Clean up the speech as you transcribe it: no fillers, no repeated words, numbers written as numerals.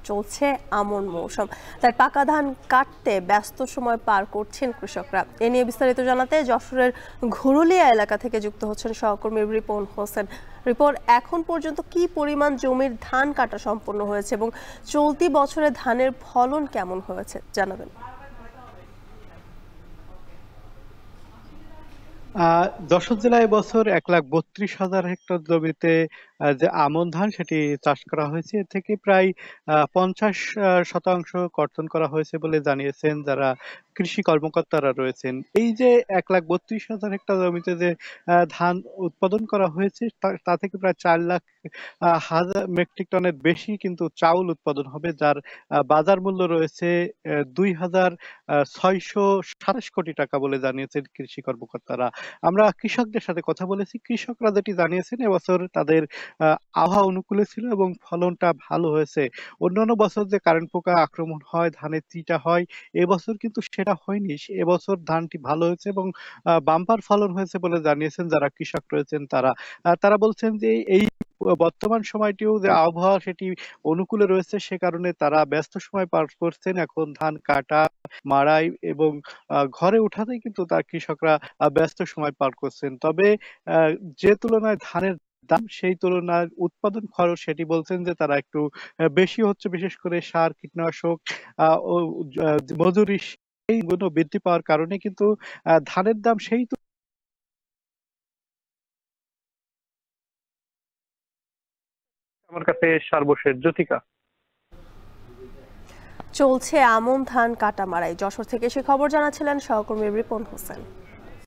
চলছে আমন মৌসুম, তাই পাকা ধান কাটতে ব্যস্ত সময় পার করছেন কৃষকরা। এ নিয়ে বিস্তারিত জানাতে যশোরের ঘুরুলিয়া এলাকা থেকে যুক্ত হচ্ছেন সহকর্মী রিপন হোসেন। রিপন, এখন পর্যন্ত কি পরিমাণ জমির ধান কাটা সম্পন্ন হয়েছে এবং চলতি বছরে ধানের ফলন কেমন হয়েছে জানাবেন। যশোর জেলায় এবছর ১,৩২,০০০ হেক্টর জমিতে যে আমন ধান সেটি চাষ করা হয়েছে। এর থেকে প্রায় ৫০% কর্তন করা হয়েছে বলে জানিয়েছেন যারা কৃষি কর্মকর্তারা রয়েছেন। এই যে ১,৩২,০০০ হেক্টর জমিতে যে ধান উৎপাদন করা হয়েছে তা থেকে প্রায় ৪,০০,০০০ হাজার মেট্রিক টনের বেশি কিন্তু চাউল উৎপাদন হবে, যার বাজার মূল্য রয়েছে ২,৬২৭ কোটি টাকা বলে জানিয়েছেন কৃষি কর্মকর্তারা। আমরা কৃষকদের সাথে কথা বলেছি। কৃষকরা যেটি জানিয়েছেন এবছর তাদের আবহাওয়া অনুকূলে ছিল এবং ফলনটা ভালো হয়েছে। অন্যান্য বছর যে কারেন্ট পোকা আক্রমণ হয়, ধানে চিটা হয়, এবছর কিন্তু সেটা হয়নি। এবছর ধানটি ভালো হয়েছে এবং বাম্পার ফলন হয়েছে বলে জানিয়েছেন যারা কৃষক রয়েছেন তারা। তারা বলছেন যে এই বর্তমান সময়টিও যে আবহাওয়া সেটি অনুকূলে রয়েছে, সে কারণে তারা ব্যস্ত সময় পার করছেন। এখন ধান কাটা, মাড়াই এবং ঘরে উঠাতেই কিন্তু তার কৃষকরা ব্যস্ত সময় পার করছেন। তবে যে তুলনায় ধানের দাম সেই তুলনায় উৎপাদন খরচ সেটি বলছেন যে তারা একটু বেশি হচ্ছে, বিশেষ করে সার, কীটনাশক ও মজুরি সেইগুলো বৃদ্ধি পাওয়ার কারণে কিন্তু ধানের দাম সেই আমার কাছে সর্বশেষ জ্যোতিকা। চলছে আমন ধান কাটা মাড়াই। যশোর থেকে সে খবর জানাচ্ছিলেন সহকর্মী রিপন হোসেন।